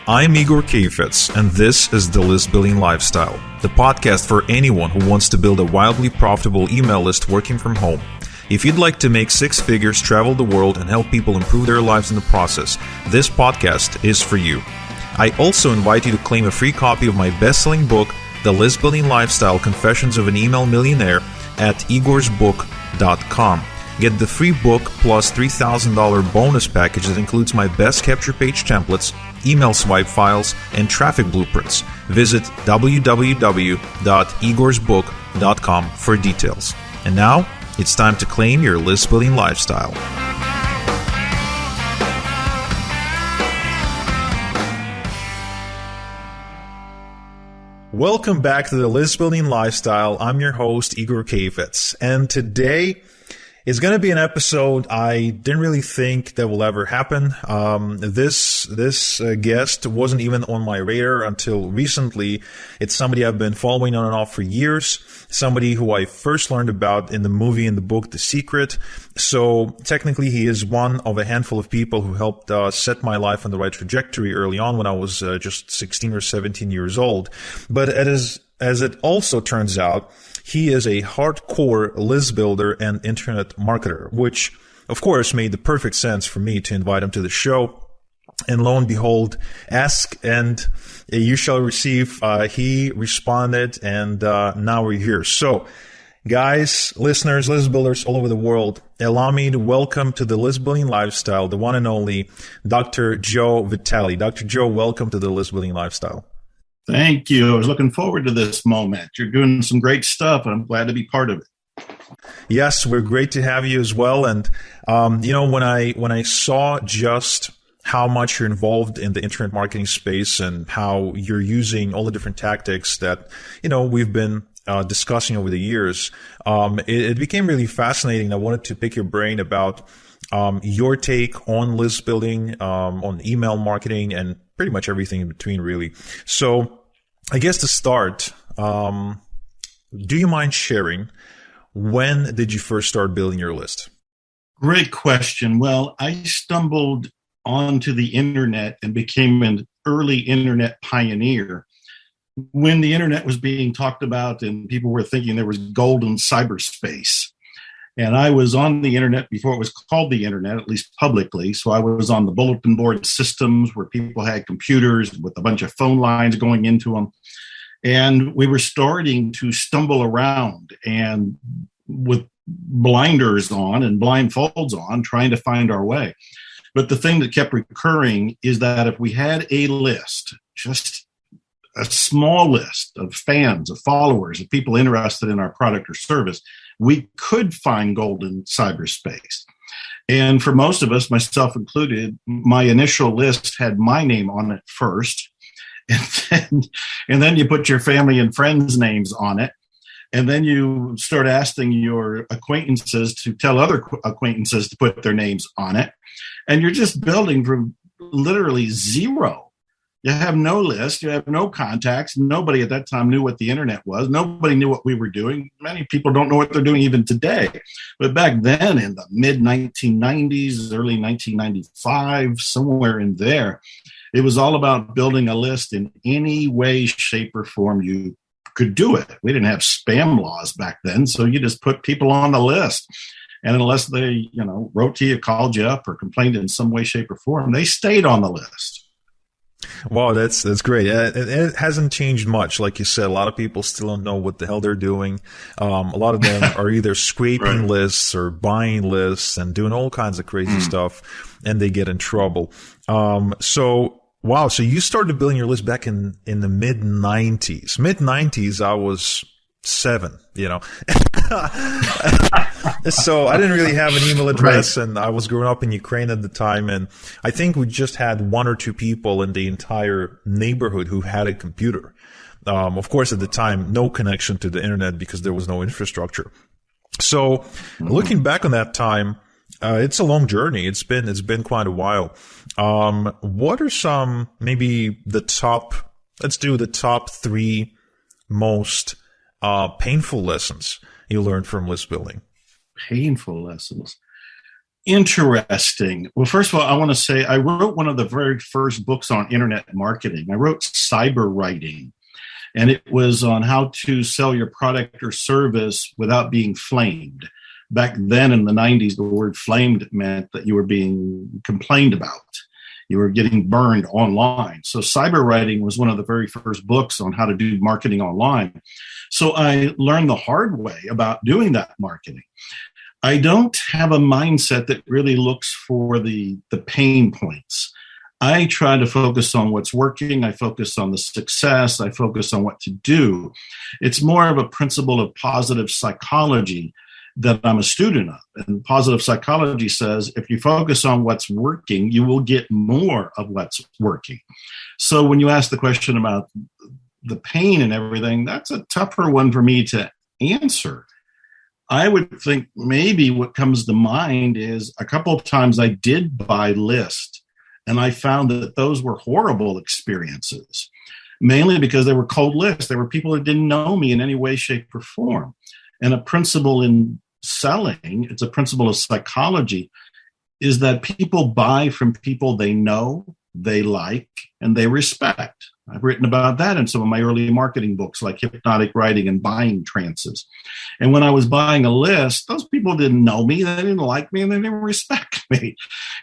I'm Igor Kayfetz, and this is The List Building Lifestyle, the podcast for anyone who wants to build a wildly profitable email list working from home. If you'd like to make six figures, travel the world, and help people improve their lives in the process, this podcast is for you. I also invite you to claim a free copy of my best-selling book, The List Building Lifestyle: Confessions of an Email Millionaire, at igorsbook.com. Get the free book plus $3,000 bonus package that includes my best capture page templates, email swipe files, and traffic blueprints. Visit www.igorsbook.com for details. And now, it's time to claim your list building lifestyle. Welcome back to the List Building Lifestyle. I'm your host, Igor Kayfetz, and today it's going to be an episode I didn't really think that will ever happen. This guest wasn't even on my radar until recently. It's somebody I've been following on and off for years, somebody who I first learned about in the movie and the book, The Secret. So technically, he is one of a handful of people who helped set my life on the right trajectory early on when I was just 16 or 17 years old. But as it also turns out, he is a hardcore list builder and internet marketer, which, of course, made the perfect sense for me to invite him to the show. And lo and behold, ask and you shall receive. He responded, and now we're here. So, guys, listeners, list builders all over the world, allow me to welcome to the List Building Lifestyle, the one and only Dr. Joe Vitale. Dr. Joe, welcome to the List Building Lifestyle. Thank you. I was looking forward to this moment. You're doing some great stuff, and I'm glad to be part of it. Yes, we're great to have you as well. And when I saw just how much you're involved in the internet marketing space and how you're using all the different tactics that we've been discussing over the years, it became really fascinating. I wanted to pick your brain about your take on list building, on email marketing, and pretty much everything in between, really. So I guess to start, do you mind sharing, when did you first start building your list? Great question. Well, I stumbled onto the internet and became an early internet pioneer when the internet was being talked about and people were thinking there was golden cyberspace. And I was on the internet before it was called the internet, at least publicly. So I was on the bulletin board systems where people had computers with a bunch of phone lines going into them. And we were starting to stumble around and with blinders on and blindfolds on, trying to find our way. But the thing that kept recurring is that if we had a list, just a small list of fans, of followers, of people interested in our product or service, we could find golden cyberspace. And for most of us, myself included, my initial list had my name on it first. And then you put your family and friends' names on it. And then you start asking your acquaintances to tell other acquaintances to put their names on it. And you're just building from literally zero. You have no list. You have no contacts. Nobody at that time knew what the internet was. Nobody knew what we were doing. Many people don't know what they're doing even today. But back then, in the mid-1990s, early 1995, somewhere in there, it was all about building a list in any way, shape, or form you could do it. We didn't have spam laws back then, so you just put people on the list. And unless they, wrote to you, called you up, or complained in some way, shape, or form, they stayed on the list. Wow, that's great. It hasn't changed much. Like you said, a lot of people still don't know what the hell they're doing. A lot of them are either scraping lists or buying lists and doing all kinds of crazy stuff, and they get in trouble. So you started building your list back in the mid-90s. Mid-90s, I was 7, So I didn't really have an email address, and I was growing up in Ukraine at the time, and I think we just had one or two people in the entire neighborhood who had a computer. Of course, at the time, no connection to the internet because there was no infrastructure. So looking back on that time, it's a long journey. It's been quite a while. What are some, maybe let's do the top 3 most painful lessons you learned from list building? Painful lessons. Interesting. Well, first of all, I want to say I wrote one of the very first books on internet marketing. I wrote Cyber Writing, and it was on how to sell your product or service without being flamed. Back then in the 90s, the word flamed meant that you were being complained about. You were getting burned online. So cyber writing was one of the very first books on how to do marketing online. So I learned the hard way about doing that marketing. I don't have a mindset that really looks for the pain points. I try to focus on what's working. I focus on the success. I focus on what to do. It's more of a principle of positive psychology that I'm a student of. And positive psychology says if you focus on what's working, you will get more of what's working. So when you ask the question about the pain and everything, that's a tougher one for me to answer. I would think maybe what comes to mind is a couple of times I did buy lists, and I found that those were horrible experiences, mainly because they were cold lists. There were people that didn't know me in any way, shape, or form. And a principle in selling, it's a principle of psychology, is that people buy from people they know, they like, and they respect. I've written about that in some of my early marketing books, like Hypnotic Writing and Buying Trances. And when I was buying a list, those people didn't know me, they didn't like me, and they didn't respect me.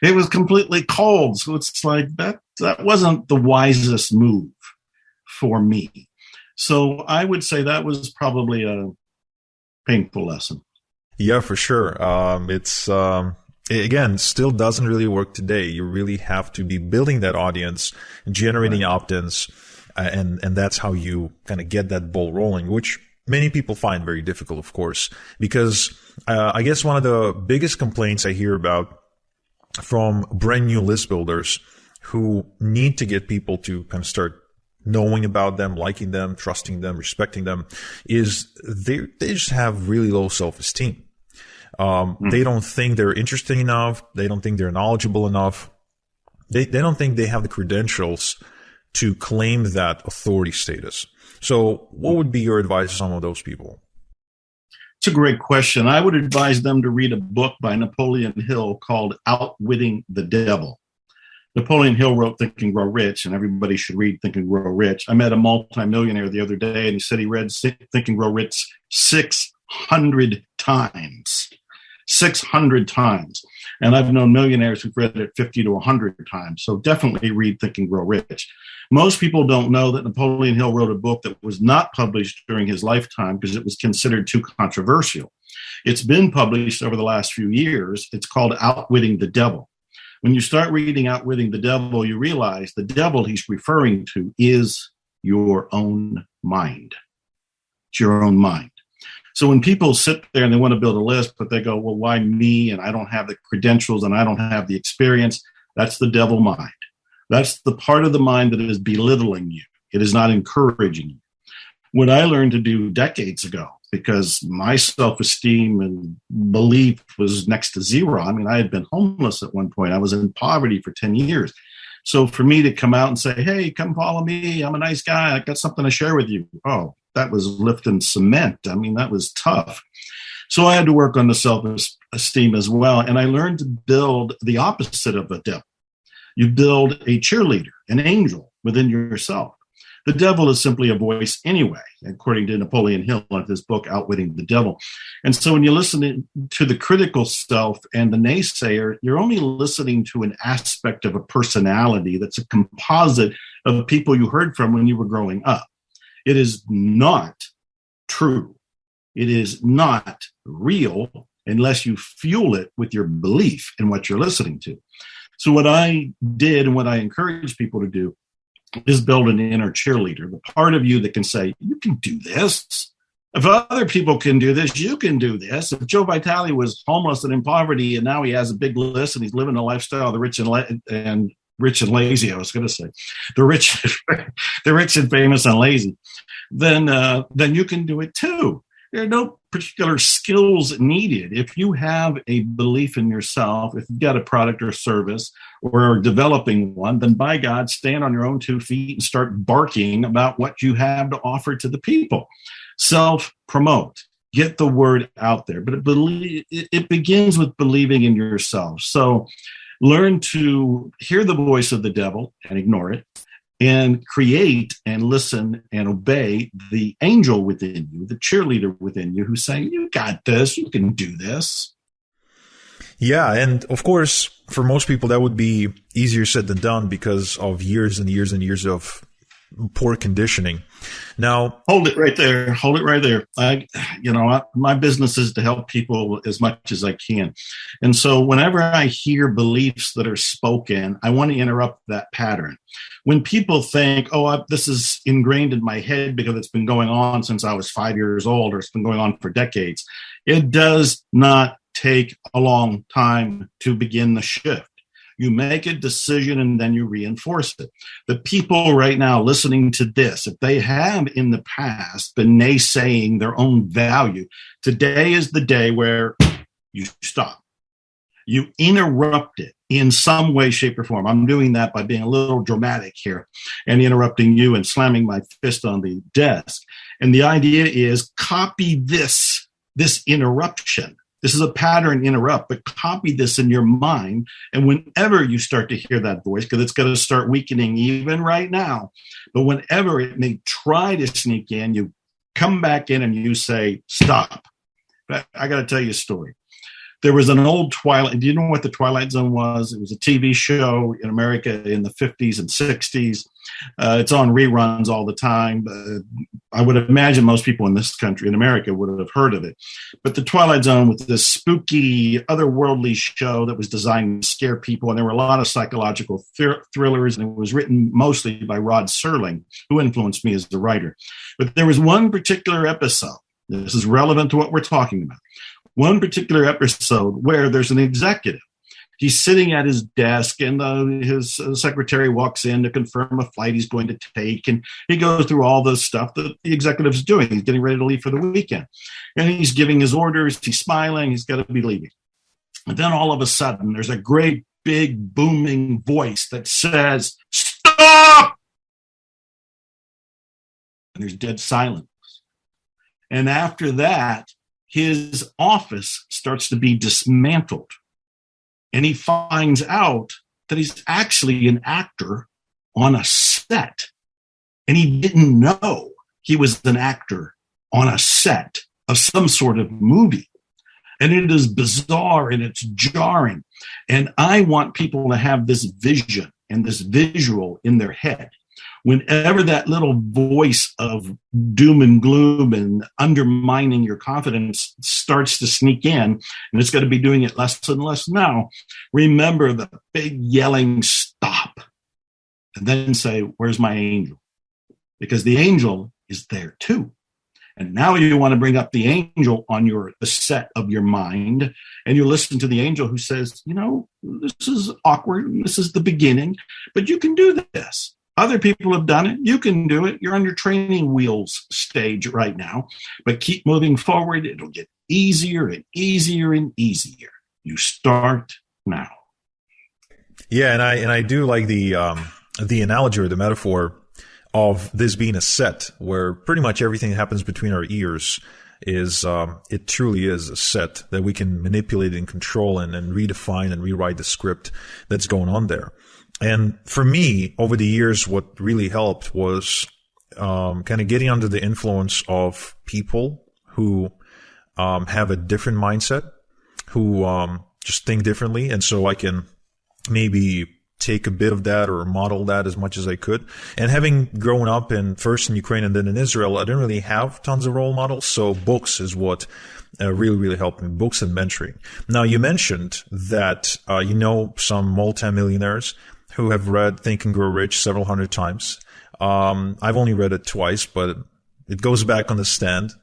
It was completely cold. So it's like that wasn't the wisest move for me. So I would say that was probably a painful lesson. Yeah, for sure. Again, still doesn't really work today. You really have to be building that audience, generating opt-ins, and that's how you kind of get that ball rolling, which many people find very difficult, of course, because I guess one of the biggest complaints I hear about from brand new list builders who need to get people to kind of start knowing about them, liking them, trusting them, respecting them, is they just have really low self-esteem. They don't think they're interesting enough. They don't think they're knowledgeable enough. They don't think they have the credentials to claim that authority status. So what would be your advice to some of those people? It's a great question. I would advise them to read a book by Napoleon Hill called Outwitting the Devil. Napoleon Hill wrote Think and Grow Rich, and everybody should read Think and Grow Rich. I met a multimillionaire the other day, and he said he read Think and Grow Rich 600 times. 600 times. And I've known millionaires who've read it 50 to 100 times. So definitely read Think and Grow Rich. Most people don't know that Napoleon Hill wrote a book that was not published during his lifetime because it was considered too controversial. It's been published over the last few years. It's called Outwitting the Devil. When you start reading Outwitting the Devil, you realize the devil he's referring to is your own mind. It's your own mind. So when people sit there and they want to build a list, but they go, well, why me? And I don't have the credentials and I don't have the experience. That's the devil mind. That's the part of the mind that is belittling you. It is not encouraging you. What I learned to do decades ago, because my self-esteem and belief was next to zero. I mean, I had been homeless at one point. I was in poverty for 10 years. So for me to come out and say, hey, come follow me. I'm a nice guy. I got something to share with you. Oh, that was lifting cement. I mean, that was tough. So I had to work on the self-esteem as well. And I learned to build the opposite of the devil. You build a cheerleader, an angel within yourself. The devil is simply a voice anyway, according to Napoleon Hill in his book, Outwitting the Devil. And so when you listen to the critical self and the naysayer, you're only listening to an aspect of a personality that's a composite of people you heard from when you were growing up. It is not true. It is not real unless you fuel it with your belief in what you're listening to. So what I did and what I encourage people to do is build an inner cheerleader, the part of you that can say, you can do this. If other people can do this, you can do this. If Joe Vitale was homeless and in poverty and now he has a big list and he's living a lifestyle of the rich and rich and lazy, I was going to say, the rich and famous and lazy, then you can do it too. There are no particular skills needed. If you have a belief in yourself, if you've got a product or service or are developing one, then by God, stand on your own 2 feet and start barking about what you have to offer to the people. Self-promote. get the word out there. But it begins with believing in yourself. So learn to hear the voice of the devil and ignore it, and create and listen and obey the angel within you, the cheerleader within you, who's saying, you got this, you can do this. Yeah, and of course, for most people, that would be easier said than done because of years and years and years of poor conditioning. Now, hold it right there. Hold it right there. My business is to help people as much as I can. And so whenever I hear beliefs that are spoken, I want to interrupt that pattern. When people think, this is ingrained in my head because it's been going on since I was 5 years old, or it's been going on for decades, it does not take a long time to begin the shift. You make a decision and then you reinforce it. The people right now listening to this, if they have in the past been naysaying their own value, today is the day where you stop. You interrupt it in some way, shape, or form. I'm doing that by being a little dramatic here and interrupting you and slamming my fist on the desk. And the idea is copy this interruption. This is a pattern interrupt, but copy this in your mind. And whenever you start to hear that voice, because it's going to start weakening even right now, but whenever it may try to sneak in, you come back in and you say, stop. I got to tell you a story. There was an old Twilight. Do you know what the Twilight Zone was? It was a TV show in America in the 50s and 60s. It's on reruns all the time. I would imagine most people in this country, in America, would have heard of it. But the Twilight Zone was this spooky, otherworldly show that was designed to scare people. And there were a lot of psychological thrillers. And it was written mostly by Rod Serling, who influenced me as a writer. But there was one particular episode. This is relevant to what we're talking about. One particular episode where there's an executive. He's sitting at his desk and his secretary walks in to confirm a flight he's going to take. And he goes through all the stuff that the executive's doing. He's getting ready to leave for the weekend. And he's giving his orders. He's smiling. He's got to be leaving. And then all of a sudden, there's a great big booming voice that says, stop! And there's dead silence. And after that, his office starts to be dismantled. And he finds out that he's actually an actor on a set. And he didn't know he was an actor on a set of some sort of movie. And it is bizarre and it's jarring. And I want people to have this vision and this visual in their head. Whenever that little voice of doom and gloom and undermining your confidence starts to sneak in, and it's going to be doing it less and less now, remember the big yelling stop, and then say, where's my angel? Because the angel is there too. And now you want to bring up the angel on the set of your mind, and you listen to the angel who says, this is awkward, this is the beginning, but you can do this. Other people have done it. You can do it. You're on your training wheels stage right now, but keep moving forward. It'll get easier and easier and easier. You start now. Yeah, and I do like the analogy or the metaphor of this being a set where pretty much everything that happens between our ears is it truly is a set that we can manipulate and control and redefine and rewrite the script that's going on there. And for me, over the years, what really helped was kind of getting under the influence of people who have a different mindset, who just think differently. And so I can maybe take a bit of that or model that as much as I could. And having grown up first in Ukraine and then in Israel, I didn't really have tons of role models. So books is what really, really helped me, books and mentoring. Now, you mentioned that some multimillionaires who have read Think and Grow Rich several hundred times. I've only read it twice, but it goes back on the stand.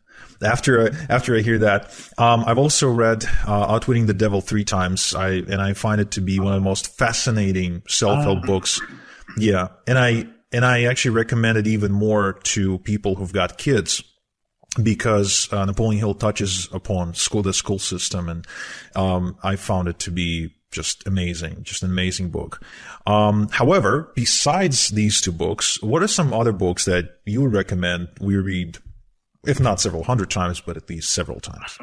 After I hear that, I've also read Outwitting the Devil 3 times. I find it to be one of the most fascinating self-help books. Yeah, and I actually recommend it even more to people who've got kids, because Napoleon Hill touches upon the school system, and I found it to be just amazing, just an amazing book. However, besides these 2 books, what are some other books that you would recommend we read if not several hundred times, but at least several times.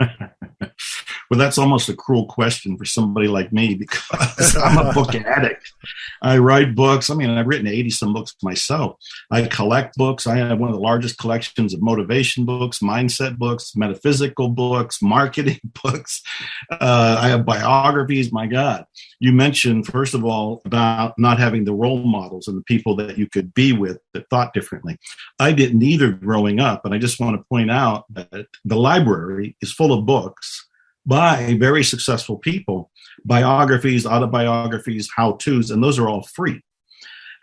Well, that's almost a cruel question for somebody like me because I'm a book addict. I write books. I mean, I've written 80 some books myself. I collect books. I have one of the largest collections of motivation books, mindset books, metaphysical books, marketing books. I have biographies. My God. You mentioned, first of all, about not having the role models and the people that you could be with that thought differently. I didn't either growing up. And I just want to point out that the library is full of books by very successful people, biographies, autobiographies, how-tos, and those are all free.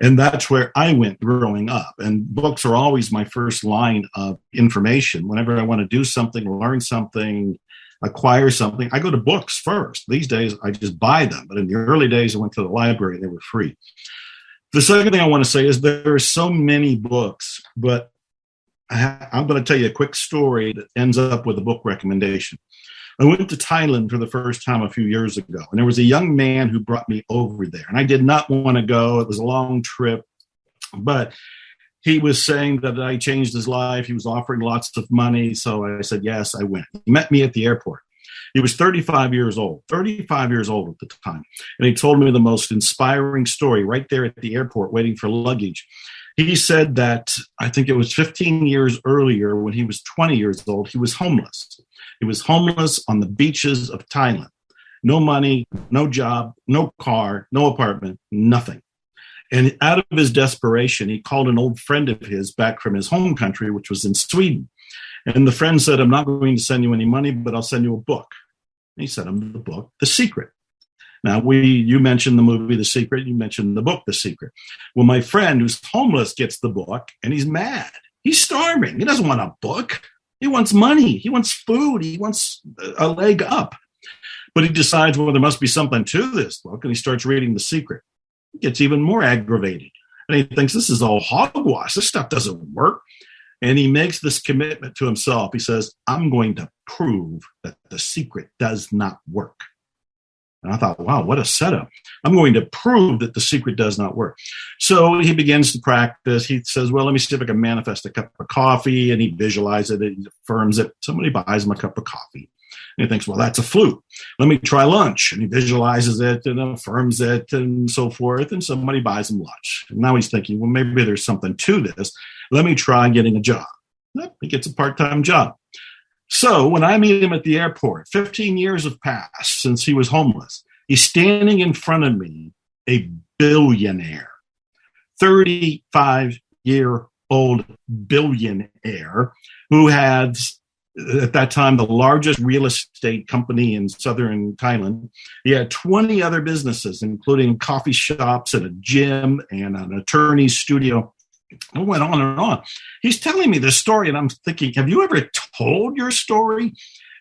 And that's where I went growing up. And books are always my first line of information. Whenever I want to do something, learn something, acquire something, I go to books first. These days, I just buy them. But in the early days, I went to the library. They were free. The second thing I want to say is there are so many books, but I'm going to tell you a quick story that ends up with a book recommendation. I went to Thailand for the first time a few years ago, and there was a young man who brought me over there. And I did not want to go. It was a long trip, but he was saying that I changed his life. He was offering lots of money. So I said, yes, I went. He met me at the airport. He was 35 years old at the time. And he told me the most inspiring story right there at the airport waiting for luggage. He said that I think it was 15 years earlier when he was 20 years old, he was homeless. He was homeless on the beaches of Thailand. No money, no job, no car, no apartment, nothing. And out of his desperation, he called an old friend of his back from his home country, which was in Sweden. And the friend said, I'm not going to send you any money, but I'll send you a book. And he sent him the book, The Secret. Now, you mentioned the movie The Secret. You mentioned the book The Secret. Well, my friend who's homeless gets the book, and he's mad. He's starving. He doesn't want a book. He wants money. He wants food. He wants a leg up. But he decides, well, there must be something to this book, and he starts reading The Secret. He gets even more aggravated. And he thinks, this is all hogwash. This stuff doesn't work. And he makes this commitment to himself. He says, I'm going to prove that The Secret does not work. And I thought, wow, what a setup. I'm going to prove that The Secret does not work. So he begins to practice. He says, well, let me see if I can manifest a cup of coffee. And he visualizes it. He affirms it. Somebody buys him a cup of coffee. And he thinks, well, that's a flu. Let me try lunch. And he visualizes it and affirms it and so forth. And somebody buys him lunch. And now he's thinking, well, maybe there's something to this. Let me try getting a job. Yep, he gets a part-time job. So when I meet him at the airport, 15 years have passed since he was homeless. He's standing in front of me, a billionaire, 35-year-old billionaire who had, at that time, the largest real estate company in southern Thailand. He had 20 other businesses, including coffee shops and a gym and an attorney's studio. It went on and on. He's telling me this story, and I'm thinking, have you ever told your story?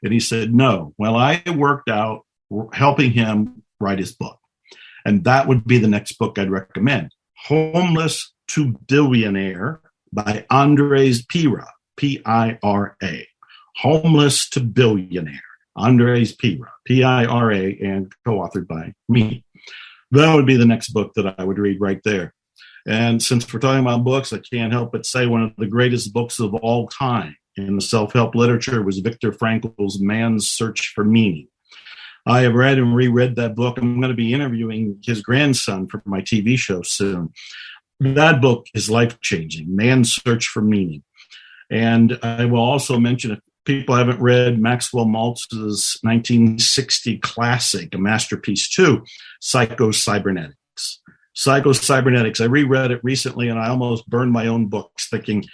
And he said, no. Well, I worked out helping him write his book. And that would be the next book I'd recommend. Homeless to Billionaire by Andres Pira, P-I-R-A. Homeless to Billionaire, Andres Pira, P-I-R-A, and co-authored by me. That would be the next book that I would read right there. And since we're talking about books, I can't help but say one of the greatest books of all time in the self-help literature was Viktor Frankl's Man's Search for Meaning. I have read and reread that book. I'm going to be interviewing his grandson for my TV show soon. That book is life-changing, Man's Search for Meaning. And I will also mention, if people haven't read Maxwell Maltz's 1960 classic, a masterpiece too, Psycho-Cybernetics. Psycho-Cybernetics. I reread it recently and I almost burned my own books thinking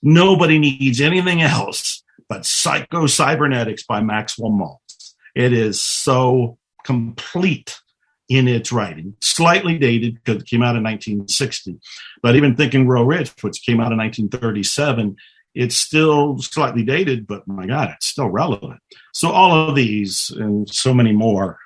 nobody needs anything else but Psycho-Cybernetics by Maxwell Maltz. It is so complete in its writing. Slightly dated because it came out in 1960. But even Think and Grow Rich, which came out in 1937, it's still slightly dated, but my God, it's still relevant. So all of these and so many more.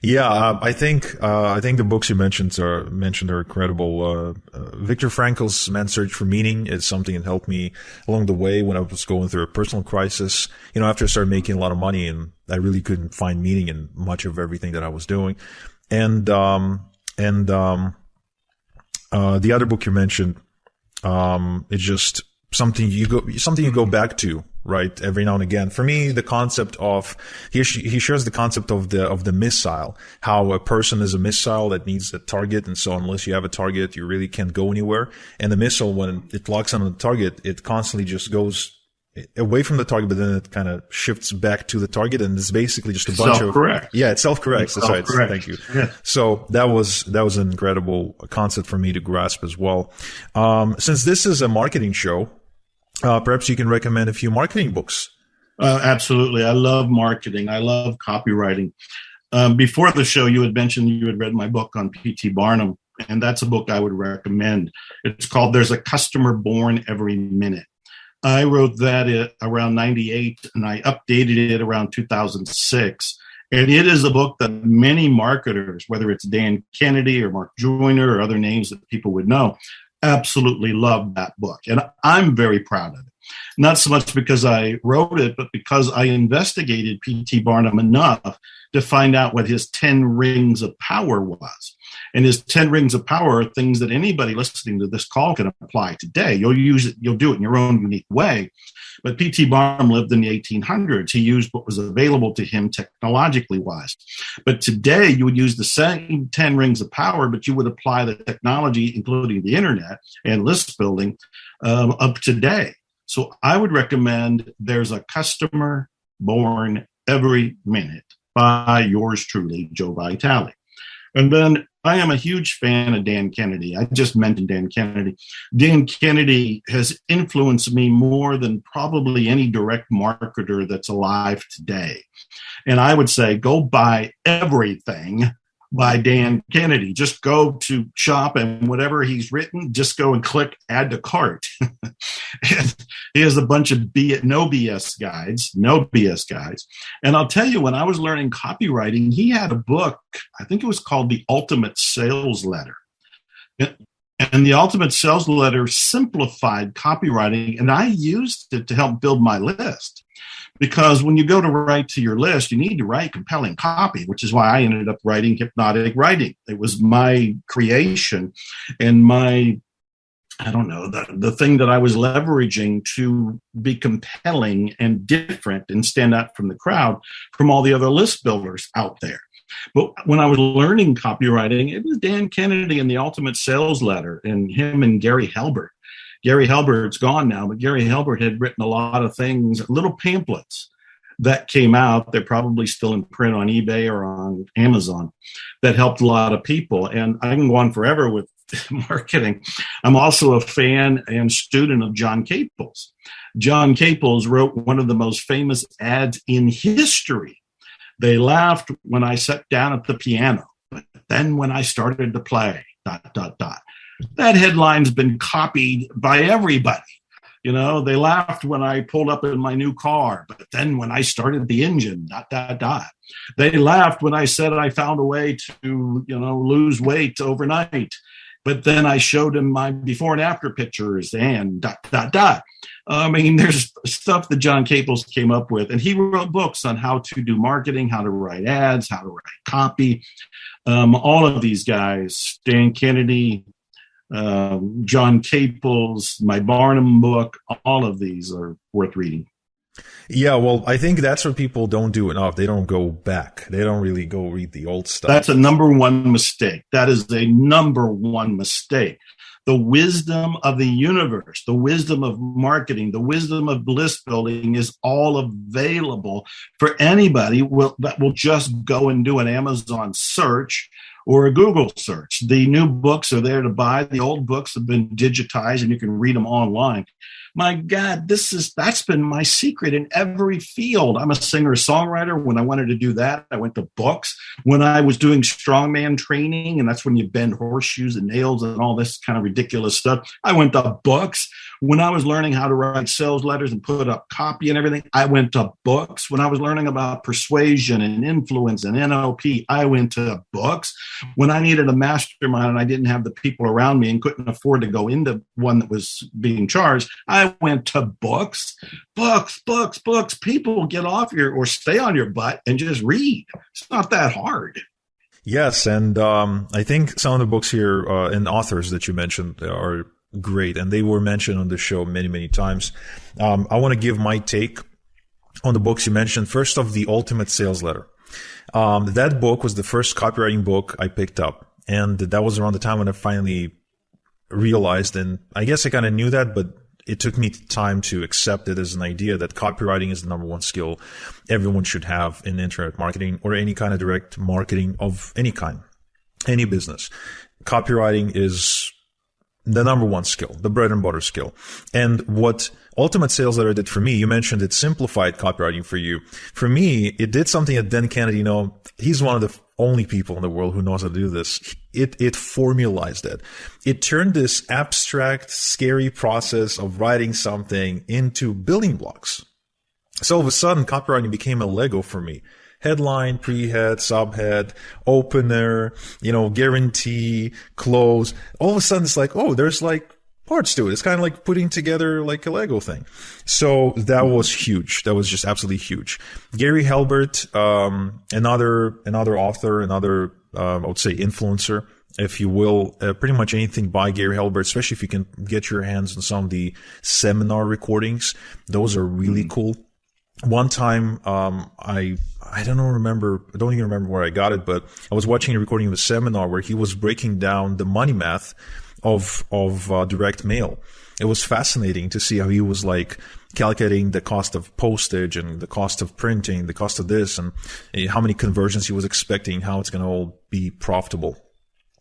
Yeah, I think the books you mentioned are incredible. Viktor Frankl's Man's Search for Meaning is something that helped me along the way when I was going through a personal crisis. You know, after I started making a lot of money and I really couldn't find meaning in much of everything that I was doing. And the other book you mentioned, it's just something you go back to, right, every now and again. For me, the concept of he shares the concept of the missile, how a person is a missile that needs a target, and so unless you have a target, you really can't go anywhere. And the missile, when it locks on the target, it constantly just goes away from the target, but then it kind of shifts back to the target, and it's basically just a bunch of it self-corrects. That's right. Thank you. Yeah. So that was an incredible concept for me to grasp as well. Since this is a marketing show, perhaps you can recommend a few marketing books. Absolutely. I love marketing. I love copywriting. Before the show, you had mentioned you had read my book on P.T. Barnum, and that's a book I would recommend. It's called There's a Customer Born Every Minute. I wrote that around 98, and I updated it around 2006. And it is a book that many marketers, whether it's Dan Kennedy or Mark Joyner or other names that people would know, absolutely love that book. And I'm very proud of it. Not so much because I wrote it, but because I investigated P.T. Barnum enough to find out what his 10 rings of power was. And his 10 rings of power are things that anybody listening to this call can apply today. You'll use it, you'll do it in your own unique way. But P.T. Barnum lived in the 1800s. He used what was available to him technologically wise. But today you would use the same 10 rings of power, but you would apply the technology, including the internet and list building, of today. So I would recommend There's a Customer Born Every Minute by yours truly, Joe Vitale. And then I am a huge fan of Dan Kennedy. I just mentioned Dan Kennedy. Dan Kennedy has influenced me more than probably any direct marketer that's alive today. And I would say go buy everything by Dan Kennedy. Just go to shop and whatever he's written, just go and click add to cart. And he has a bunch of no BS guides. And I'll tell you, when I was learning copywriting, he had a book, I think it was called The Ultimate Sales Letter. And the Ultimate Sales Letter simplified copywriting, and I used it to help build my list. Because when you go to write to your list, you need to write compelling copy, which is why I ended up writing hypnotic writing. It was my creation and the thing that I was leveraging to be compelling and different and stand out from the crowd from all the other list builders out there. But when I was learning copywriting, it was Dan Kennedy and the Ultimate Sales Letter and him and Gary Halbert. Gary Halbert's gone now, but Gary Halbert had written a lot of things, little pamphlets that came out. They're probably still in print on eBay or on Amazon that helped a lot of people. And I can go on forever with marketing. I'm also a fan and student of John Caples. John Caples wrote one of the most famous ads in history. They laughed when I sat down at the piano, but then when I started to play, ... That headline's been copied by everybody. You know, they laughed when I pulled up in my new car, but then when I started the engine, ... They laughed when I said I found a way to, lose weight overnight, but then I showed them my before and after pictures and ... I mean, there's stuff that John Caples came up with, and he wrote books on how to do marketing, how to write ads, how to write copy. All of these guys, Dan Kennedy, John Caples, my Barnum book, all of these are worth reading. Yeah, well, I think that's what people don't do enough. They don't go back. They don't really go read the old stuff. That's a number one mistake. That is a number one mistake. The wisdom of the universe, the wisdom of marketing, the wisdom of list building is all available for anybody that will just go and do an Amazon search or a Google search. The new books are there to buy. The old books have been digitized and you can read them online. My God, that's been my secret in every field. I'm a singer-songwriter. When I wanted to do that, I went to books. When I was doing strongman training, and that's when you bend horseshoes and nails and all this kind of ridiculous stuff, I went to books. When I was learning how to write sales letters and put up copy and everything, I went to books. When I was learning about persuasion and influence and NLP, I went to books. When I needed a mastermind and I didn't have the people around me and couldn't afford to go into one that was being charged, I went to books. People, get off or stay on your butt and just read. It's not that hard. Yes, and I think some of the books here and authors that you mentioned are great, and they were mentioned on the show many, many times. I want to give my take on the books you mentioned. First off, The Ultimate Sales Letter. That book was the first copywriting book I picked up, and that was around the time when I finally realized, and I guess I kind of knew that, but it took me time to accept it as an idea that copywriting is the number one skill everyone should have in internet marketing or any kind of direct marketing of any kind, any business. Copywriting is the number one skill, the bread and butter skill. And what Ultimate Sales Letter did for me, you mentioned it simplified copywriting for you. For me, it did something that Dan Kennedy, he's one of the only people in the world who knows how to do this. It formalized it. It turned this abstract, scary process of writing something into building blocks. So all of a sudden, copywriting became a Lego for me. Headline, pre-head, subhead, opener, guarantee, close. All of a sudden, it's like, oh, there's like parts to it. It's kind of like putting together like a Lego thing. So that was huge. That was just absolutely huge. Gary Halbert, another author, I would say influencer, if you will, pretty much anything by Gary Halbert, especially if you can get your hands on some of the seminar recordings. Those are really cool. One time, I don't even remember where I got it, but I was watching a recording of a seminar where he was breaking down the money math of direct mail. It was fascinating to see how he was like calculating the cost of postage and the cost of printing, the cost of this, and how many conversions he was expecting, how it's going to all be profitable.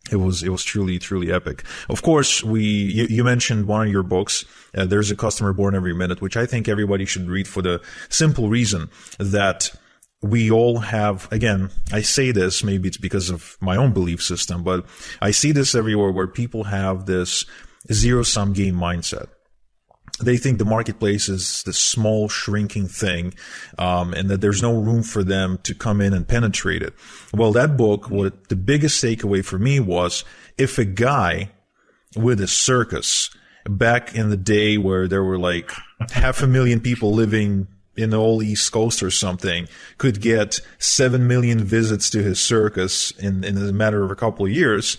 It was truly, truly epic. Of course, you mentioned one of your books. There's a Customer Born Every Minute, which I think everybody should read for the simple reason that we all have, again, I say this, maybe it's because of my own belief system, but I see this everywhere where people have this zero-sum game mindset. They think the marketplace is this small, shrinking thing, and that there's no room for them to come in and penetrate it. Well, that book, what the biggest takeaway for me was, if a guy with a circus back in the day where there were like 500,000 people living in the whole East Coast or something, could get 7 million visits to his circus in a matter of a couple of years,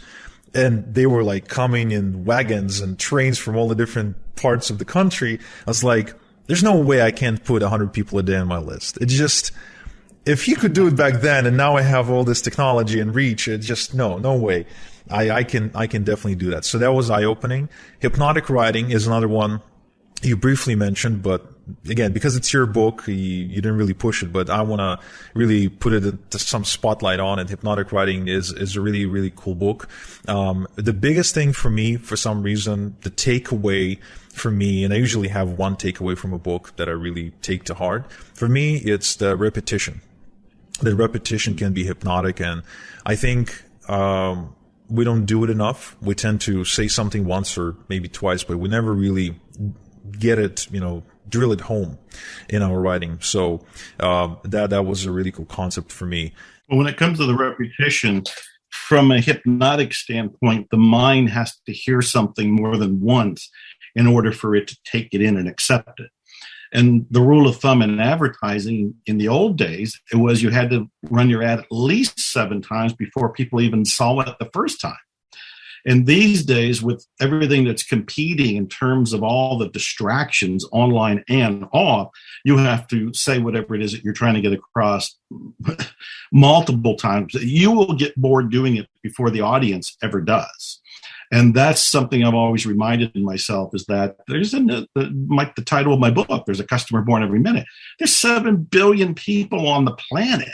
and they were like coming in wagons and trains from all the different parts of the country, I was like, there's no way I can't put 100 people a day on my list. It's just, if he could do it back then, and now I have all this technology and reach, it's just no way. I can definitely do that. So that was eye-opening. Hypnotic writing is another one you briefly mentioned, but again, because it's your book, you didn't really push it, but I want to really put some spotlight on it. Hypnotic Writing is a really, really cool book. The biggest thing for me, for some reason, the takeaway for me, and I usually have one takeaway from a book that I really take to heart. For me, it's the repetition. The repetition can be hypnotic, and I think we don't do it enough. We tend to say something once or maybe twice, but we never really get it, drill it home in our writing. So that was a really cool concept for me. Well, when it comes to the repetition, from a hypnotic standpoint, the mind has to hear something more than once in order for it to take it in and accept it. And the rule of thumb in advertising in the old days, it was you had to run your ad at least 7 times before people even saw it the first time. And these days, with everything that's competing in terms of all the distractions online and off, you have to say whatever it is that you're trying to get across multiple times. You will get bored doing it before the audience ever does. And that's something I've always reminded myself, is that there's like the title of my book, there's a customer born every minute. There's 7 billion people on the planet.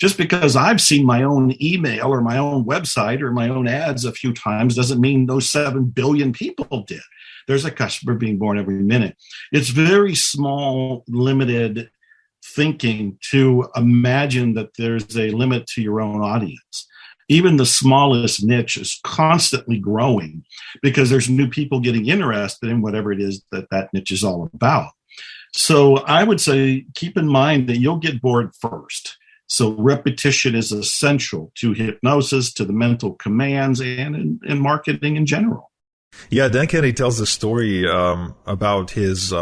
Just because I've seen my own email or my own website or my own ads a few times doesn't mean those 7 billion people did. There's a customer being born every minute. It's very small, limited thinking to imagine that there's a limit to your own audience. Even the smallest niche is constantly growing because there's new people getting interested in whatever it is that niche is all about. So I would say keep in mind that you'll get bored first. So repetition is essential to hypnosis, to the mental commands, and in marketing in general. Yeah, Dan Kennedy tells the story about his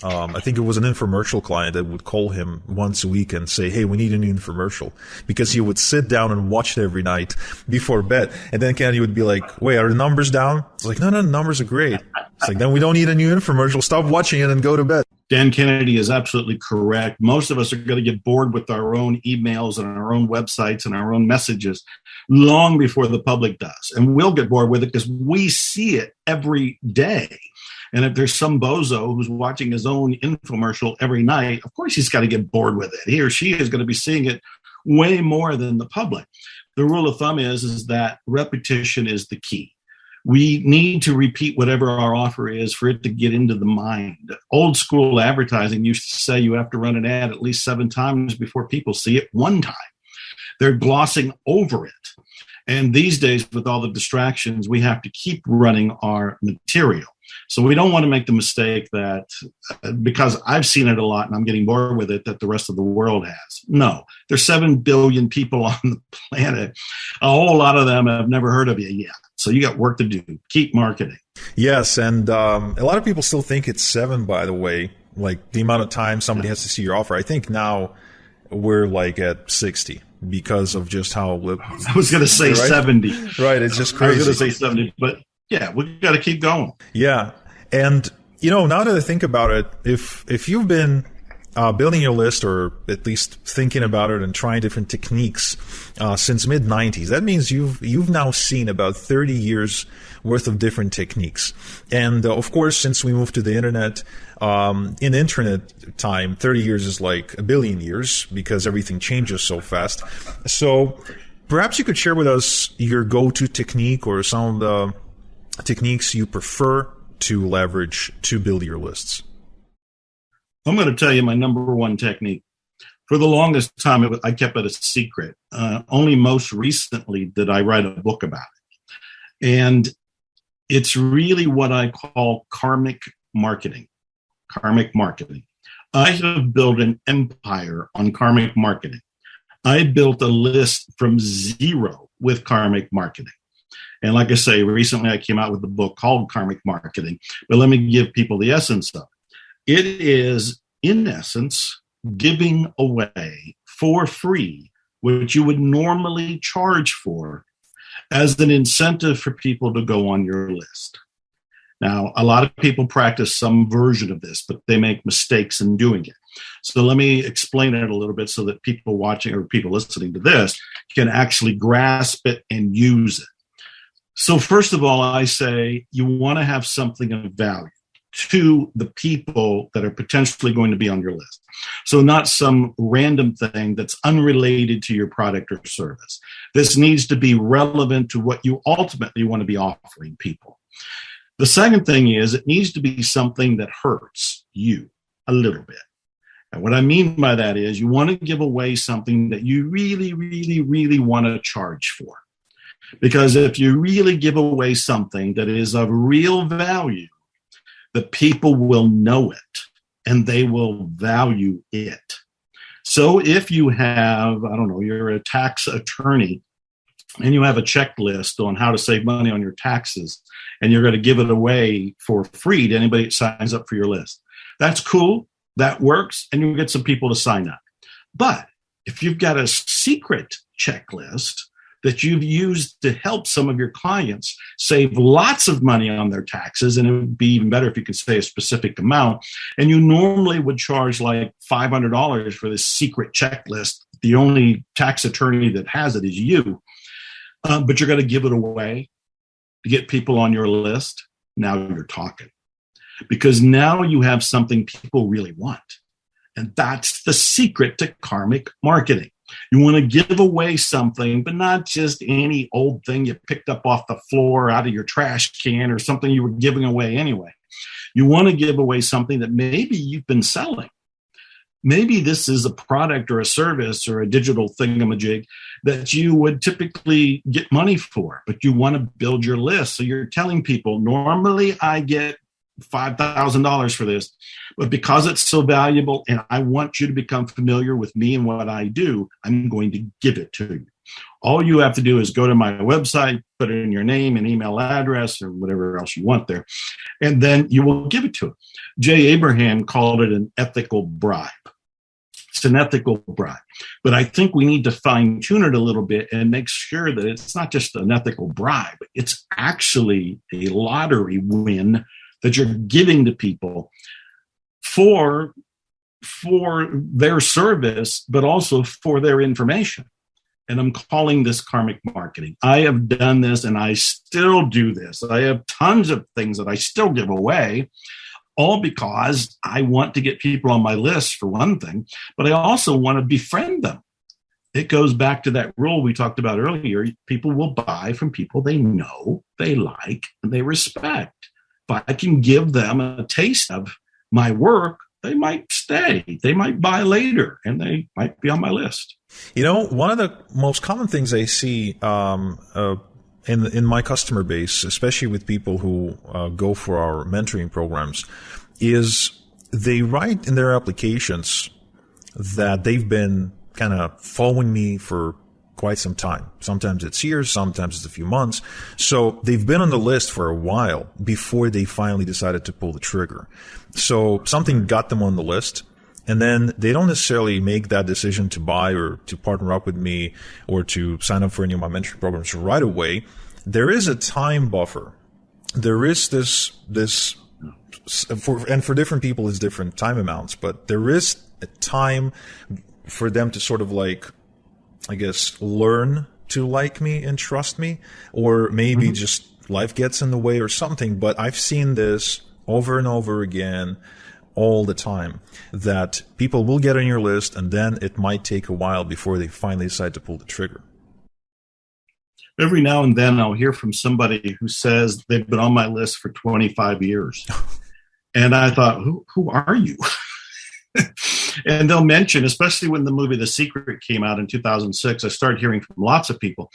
I think it was an infomercial client that would call him once a week and say, hey, we need a new infomercial, because he would sit down and watch it every night before bed. And then Kennedy would be like, wait, are the numbers down? It's like, no, the numbers are great. It's like, then we don't need a new infomercial. Stop watching it and go to bed. Dan Kennedy is absolutely correct. Most of us are going to get bored with our own emails and our own websites and our own messages long before the public does. And we'll get bored with it because we see it every day. And if there's some bozo who's watching his own infomercial every night, of course he's got to get bored with it. He or she is going to be seeing it way more than the public. The rule of thumb is that repetition is the key. We need to repeat whatever our offer is for it to get into the mind. Old school advertising used to say you have to run an ad at least 7 times before people see it one time. They're glossing over it. And these days, with all the distractions, we have to keep running our material. So we don't want to make the mistake that, because I've seen it a lot and I'm getting bored with it, that the rest of the world has. No, there's 7 billion people on the planet. A whole lot of them have never heard of you yet. So you got work to do. Keep marketing. Yes, and a lot of people still think it's 7, by the way, like the amount of time somebody has to see your offer. I think now we're like at 60 because of just how... I was going to say right? 70. Right, it's just crazy. I was going to say 70, but yeah, we got to keep going. Yeah, and now that I think about it, if you've been building your list, or at least thinking about it and trying different techniques since mid-90s, that means you've now seen about 30 years worth of different techniques. And of course, since we moved to the internet, in internet time, 30 years is like a billion years because everything changes so fast. So perhaps you could share with us your go-to technique or some of the techniques you prefer to leverage to build your lists. I'm going to tell you my number one technique. For the longest time, I kept it a secret. Only most recently did I write a book about it. And it's really what I call karmic marketing. Karmic marketing. I have built an empire on karmic marketing. I built a list from zero with karmic marketing. And like I say, recently I came out with a book called Karmic Marketing. But let me give people the essence of it. It is, in essence, giving away for free what you would normally charge for as an incentive for people to go on your list. Now, a lot of people practice some version of this, but they make mistakes in doing it. So let me explain it a little bit so that people watching or people listening to this can actually grasp it and use it. So first of all, I say you want to have something of value to the people that are potentially going to be on your list. So not some random thing that's unrelated to your product or service. This needs to be relevant to what you ultimately want to be offering people. The second thing is it needs to be something that hurts you a little bit. And what I mean by that is you want to give away something that you really, really, really want to charge for. Because if you really give away something that is of real value, the people will know it and they will value it. So if you have, you're a tax attorney and you have a checklist on how to save money on your taxes and you're going to give it away for free to anybody that signs up for your list, that's cool. That works. And you'll get some people to sign up. But if you've got a secret checklist that you've used to help some of your clients save lots of money on their taxes, and it would be even better if you could say a specific amount, and you normally would charge like $500 for this secret checklist. The only tax attorney that has it is you, but you're going to give it away to get people on your list. Now you're talking, because now you have something people really want, and that's the secret to karmic marketing. You want to give away something, but not just any old thing you picked up off the floor out of your trash can or something you were giving away anyway. You want to give away something that maybe you've been selling. Maybe this is a product or a service or a digital thingamajig that you would typically get money for, but you want to build your list. So you're telling people, normally I get $5,000 for this, but because it's so valuable and I want you to become familiar with me and what I do, I'm going to give it to you. All you have to do is go to my website, put in your name and email address or whatever else you want there, and then you will give it to him. Jay Abraham called it an ethical bribe. It's an ethical bribe. But I think we need to fine tune it a little bit and make sure that it's not just an ethical bribe. It's actually a lottery win that you're giving to people for their service, but also for their information. And I'm calling this karmic marketing. I have done this and I still do this. I have tons of things that I still give away, all because I want to get people on my list for one thing, but I also want to befriend them. It goes back to that rule we talked about earlier. People will buy from people they know, they like, and they respect. If I can give them a taste of my work, they might stay. They might buy later, and they might be on my list. You know, one of the most common things I see in my customer base, especially with people who go for our mentoring programs, is they write in their applications that they've been kind of following me for quite some time. Sometimes it's years, sometimes it's a few months. So they've been on the list for a while before they finally decided to pull the trigger. So something got them on the list, and then they don't necessarily make that decision to buy or to partner up with me or to sign up for any of my mentoring programs right away. There is a time buffer. There is this for different people it's different time amounts, but there is a time for them to sort of like, I guess, learn to like me and trust me, or maybe just life gets in the way or something. But I've seen this over and over again all the time, that people will get on your list and then it might take a while before they finally decide to pull the trigger. Every now and then I'll hear from somebody who says they've been on my list for 25 years. And I thought, who are you? And they'll mention, especially when the movie The Secret came out in 2006, I started hearing from lots of people.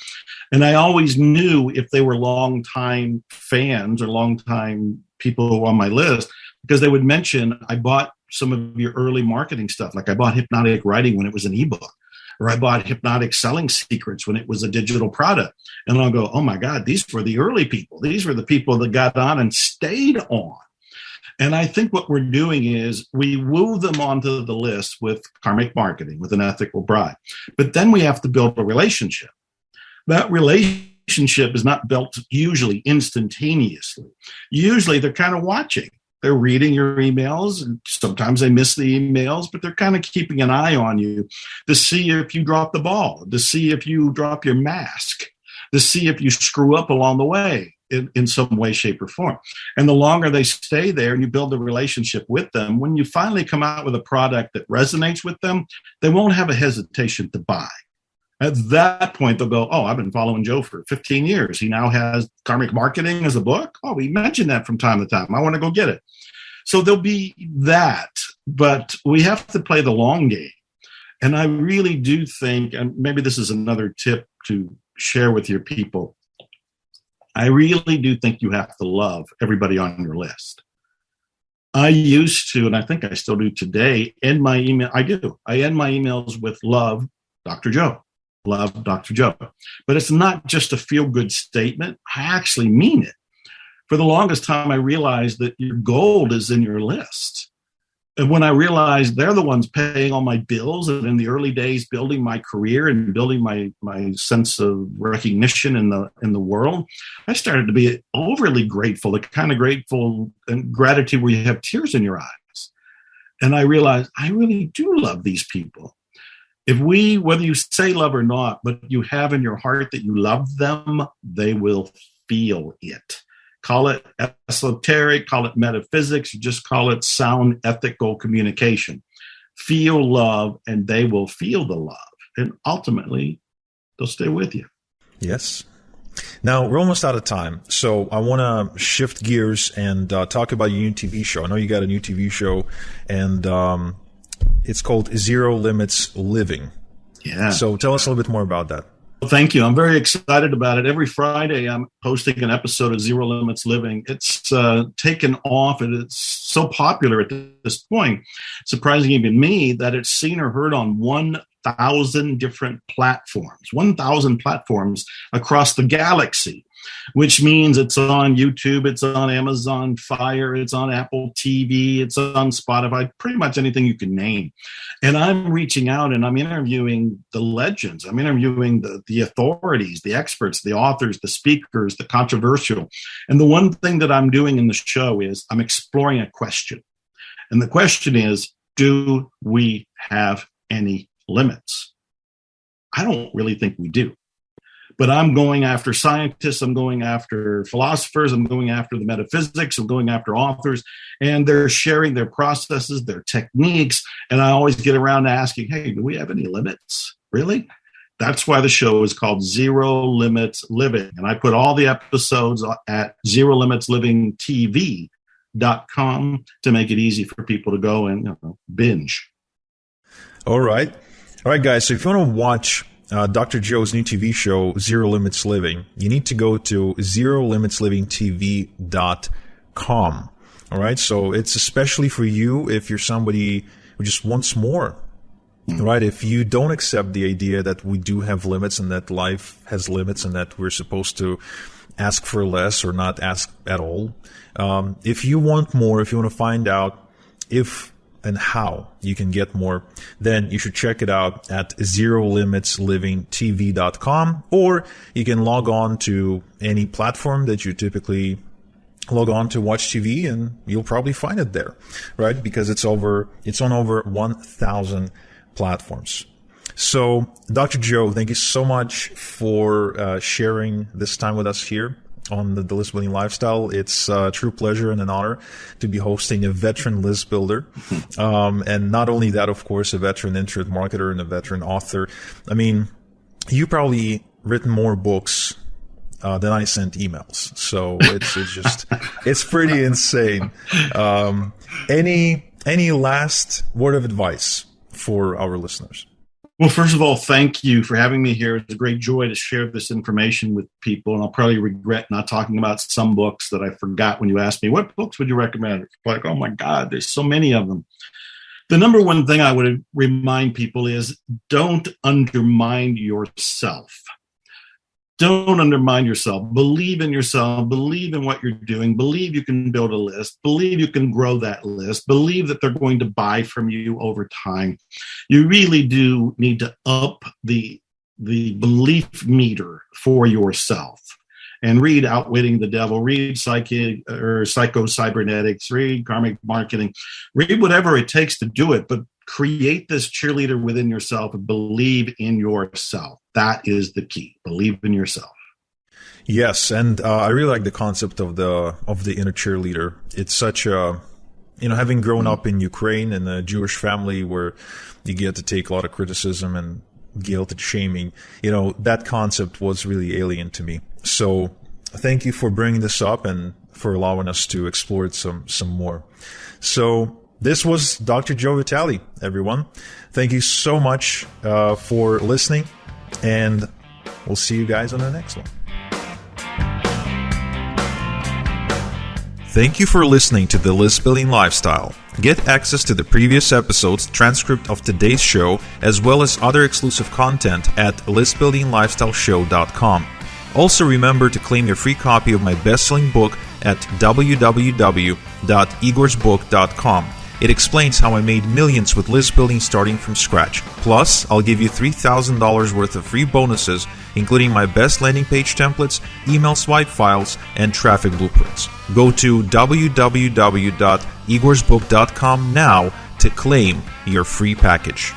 And I always knew if they were longtime fans or longtime people on my list, because they would mention, I bought some of your early marketing stuff. Like I bought Hypnotic Writing when it was an ebook, or I bought Hypnotic Selling Secrets when it was a digital product. And I'll go, oh my God, these were the early people. These were the people that got on and stayed on. And I think what we're doing is we woo them onto the list with karmic marketing, with an ethical bribe. But then we have to build a relationship. That relationship is not built usually instantaneously. Usually they're kind of watching. They're reading your emails, and sometimes they miss the emails, but they're kind of keeping an eye on you to see if you drop the ball, to see if you drop your mask, to see if you screw up along the way in some way, shape, or form. And the longer they stay there and you build a relationship with them, when you finally come out with a product that resonates with them, they won't have a hesitation to buy. At that point, they'll go, oh, I've been following Joe for 15 years. He now has karmic marketing as a book. Oh, we mentioned that from time to time. I want to go get it. So there'll be that, but we have to play the long game. And I really do think, and maybe this is another tip to share with your people, I really do think you have to love everybody on your list. I used to, and I think I still do today, end my email. I do. I end my emails with love, Dr. Joe. Love, Dr. Joe. But it's not just a feel-good statement. I actually mean it. For the longest time, I realized that your gold is in your list. And when I realized they're the ones paying all my bills, and in the early days, building my career and building my sense of recognition in the world, I started to be overly grateful, the kind of grateful and gratitude where you have tears in your eyes. And I realized I really do love these people. If we, whether you say love or not, but you have in your heart that you love them, they will feel it. Call it esoteric, call it metaphysics, just call it sound ethical communication. Feel love, and they will feel the love. And ultimately, they'll stay with you. Yes. Now, we're almost out of time, so I want to shift gears and talk about your new TV show. I know you got a new TV show, and it's called Zero Limits Living. Yeah. So tell us a little bit more about that. thank you. I'm very excited about it. Every Friday, I'm posting an episode of Zero Limits Living. It's taken off, and it's so popular at this point, surprising even me, that it's seen or heard on 1,000 different platforms, 1,000 platforms across the galaxy, which means it's on YouTube, it's on Amazon Fire, it's on Apple TV, it's on Spotify, pretty much anything you can name. And I'm reaching out and I'm interviewing the legends. I'm interviewing the authorities, the experts, the authors, the speakers, the controversial. And the one thing that I'm doing in the show is I'm exploring a question. And the question is, do we have any limits? I don't really think we do. But I'm going after scientists, I'm going after philosophers, I'm going after the metaphysics, I'm going after authors, and they're sharing their processes, their techniques, and I always get around to asking, hey, do we have any limits? Really? That's why the show is called Zero Limits Living. And I put all the episodes at ZeroLimitsLivingTV.com to make it easy for people to go and binge. All right, guys, so if you want to watch Dr. Joe's new TV show, Zero Limits Living, you need to go to ZeroLimitsLivingTV.com. All right. So it's especially for you if you're somebody who just wants more. Right. If you don't accept the idea that we do have limits and that life has limits and that we're supposed to ask for less or not ask at all. If you want more, if you want to find out if and how you can get more, then you should check it out at ZeroLimitsLivingTV.com, or you can log on to any platform that you typically log on to watch TV, and you'll probably find it there, right? Because it's on over 1,000 platforms. So, Dr. Joe, thank you so much for sharing this time with us here on the List Building Lifestyle. It's a true pleasure and an honor to be hosting a veteran list builder. And not only that, of course, a veteran internet marketer and a veteran author. I mean, you probably written more books than I sent emails. So it's pretty insane. Any last word of advice for our listeners? Well, first of all, thank you for having me here. It's a great joy to share this information with people, and I'll probably regret not talking about some books that I forgot when you asked me, what books would you recommend? It's like, oh my God, there's so many of them. The number one thing I would remind people is don't undermine yourself. Don't undermine yourself. Believe in yourself. Believe in what you're doing. Believe you can build a list. Believe you can grow that list. Believe that they're going to buy from you over time. You really do need to up the belief meter for yourself. And read Outwitting the Devil. Read Psycho-Cybernetics. Read Karmic Marketing. Read whatever it takes to do it, but create this cheerleader within yourself and believe in yourself. That is the key. Believe in yourself. Yes, and I really like the concept of the inner cheerleader. It's such a, having grown up in Ukraine in a Jewish family where you get to take a lot of criticism and guilt and shaming, that concept was really alien to me. So thank you for bringing this up and for allowing us to explore it some more. So this was Dr. Joe Vitale, everyone. Thank you so much for listening, and we'll see you guys on the next one. Thank you for listening to the List Building Lifestyle. Get access to the previous episodes, transcript of today's show, as well as other exclusive content at listbuildingLifestyleShow.com. Also remember to claim your free copy of my best-selling book at www.igorsbook.com. It explains how I made millions with list building starting from scratch. Plus, I'll give you $3,000 worth of free bonuses, including my best landing page templates, email swipe files, and traffic blueprints. Go to www.igorsbook.com now to claim your free package.